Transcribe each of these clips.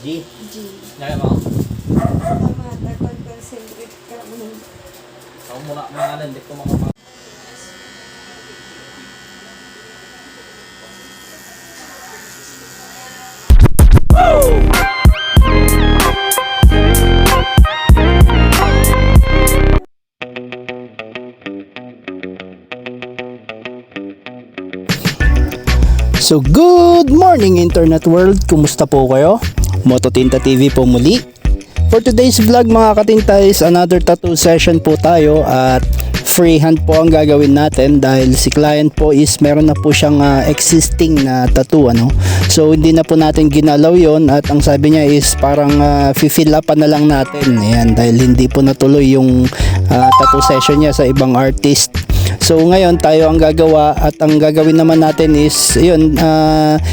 G. G. Kaya mo? Tama, concentrate ka mo. Ako muna mga hindi ko mga. So good morning internet world, kumusta po kayo? Mototinta TV po muli. For today's vlog mga katinta is another tattoo session po tayo at freehand po ang gagawin natin dahil si client po is meron na po siyang existing na tattoo ano. So hindi na po natin ginalaw yon at ang sabi niya is parang fill up na lang natin. Ayan, dahil hindi po natuloy yung tattoo session niya sa ibang artist. So ngayon tayo ang gagawa at ang gagawin naman natin is yun,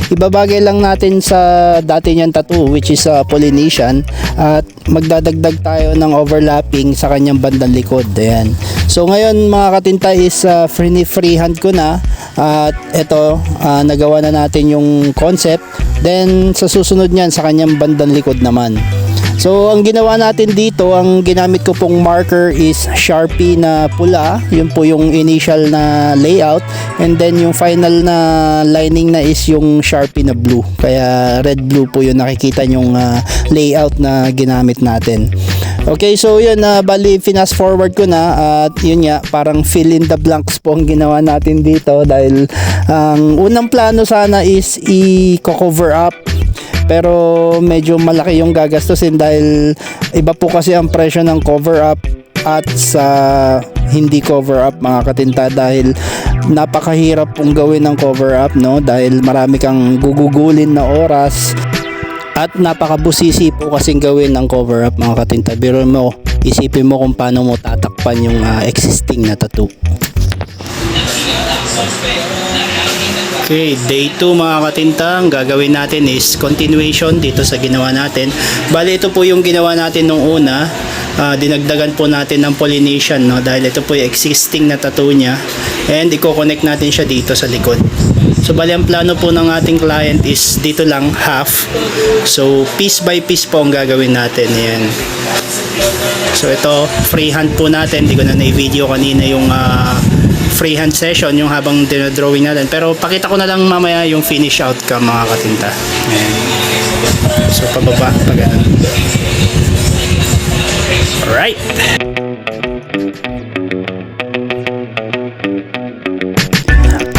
ibabagay lang natin sa dati niyang tattoo which is Polynesian at magdadagdag tayo ng overlapping sa kanyang bandang likod. Ayan. So ngayon mga katinta is freehand ko na at ito nagawa na natin yung concept, then sa susunod niyan sa kanyang bandang likod naman. So ang ginawa natin dito, ang ginamit ko pong marker is Sharpie na pula, yun po yung initial na layout, and then yung final na lining na is yung Sharpie na blue, kaya red blue po yung nakikita yung layout na ginamit natin. Okay, so yun, bali fast forward ko na at yun nga, parang fill in the blanks po ang ginawa natin dito dahil ang unang plano sana is i-cover up, pero medyo malaki yung gagastusin dahil iba po kasi ang presyo ng cover up at sa hindi cover up mga katinta, dahil napakahirap pong gawin ng cover up no, dahil marami kang gugugulin na oras at napakabusisi po kasing gawin ng cover up mga katinta. Pero mo, isipin mo kung paano mo tatakpan yung existing na tattoo. Okay, day 2 mga katinta, ang gagawin natin is continuation dito sa ginawa natin. Bali ito po yung ginawa natin nung una, dinagdagan po natin ng Polynesian no, dahil ito po yung existing na tattoo niya and i-connect natin siya dito sa likod. So bali ang plano po ng ating client is dito lang half, so piece by piece po ang gagawin natin. Ayan. So ito freehand po natin, hindi ko na na-video kanina yung freehand session, yung habang dinodrawing natin, pero pakita ko na lang mamaya yung finish outcome mga katinta. Ayan. So pababa pa ganun. Alright,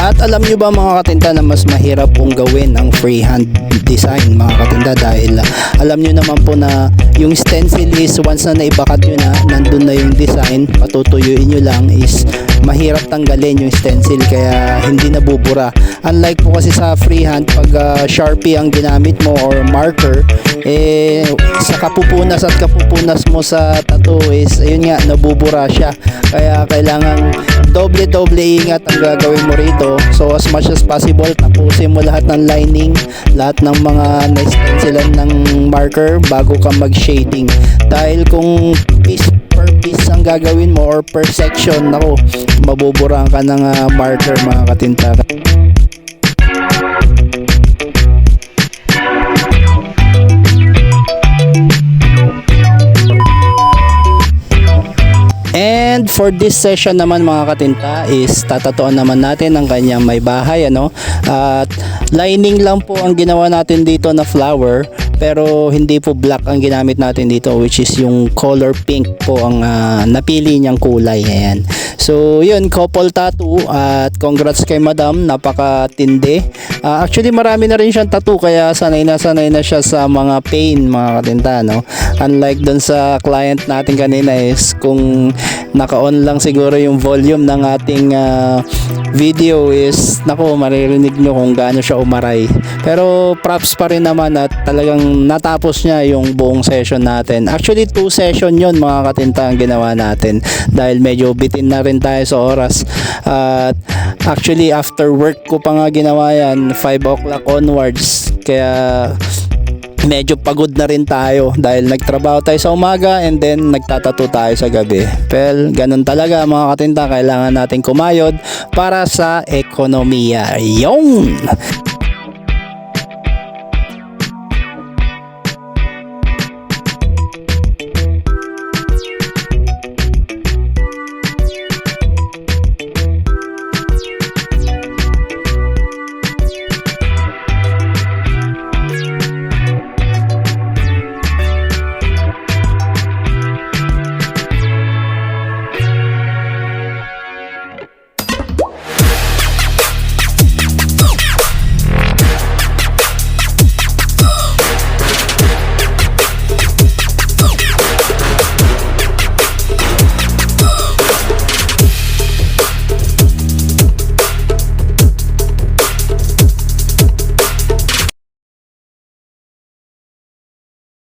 at alam nyo ba mga katinta na mas mahirap pong gawin ang freehand design mga katinta dahil alam nyo naman po na yung stencil is once na naibakat nyo na, nandun na yung design, patutuyuin nyo lang is mahirap tanggalin yung stencil kaya hindi nabubura. Unlike po kasi sa freehand, pag Sharpie ang ginamit mo or marker, sa kapupunas at kapupunas mo sa tattoo is ayun nga, nabubura siya, kaya kailangan doble ingat ang gagawin mo rito. So as much as possible, tapusin mo lahat ng lining, lahat ng mga na-stencilan ng marker bago ka mag-shading, dahil kung piece per piece ang gagawin mo or per section, nako, mabuburaan ka ng marker mga katinta. And for this session naman mga katinta is tatatuan naman natin ang kanyang may bahay ano, at lining lang po ang ginawa natin dito na flower, pero hindi po black ang ginamit natin dito, which is yung color pink po ang napili niyang kulay. Ayan. So yun, couple tattoo at congrats kay madam, napakatindi. Actually marami na rin siyang tattoo kaya sanay na siya sa mga pain mga katinta no. Unlike dun sa client natin kanina is kung naka-on lang siguro yung volume ng ating video is nako, maririnig nyo kung gaano siya umaray. Pero props pa rin naman at talagang natapos niya yung buong session natin. Actually 2 session yun mga katinta ang ginawa natin dahil medyo bitin na rin tayo sa oras. At actually after work ko pa nga ginawa yan, 5 o'clock onwards, kaya medyo pagod na rin tayo dahil nagtrabaho tayo sa umaga and then nagtatato tayo sa gabi. Well, ganun talaga mga katinta, kailangan natin kumayod para sa ekonomiya. Yung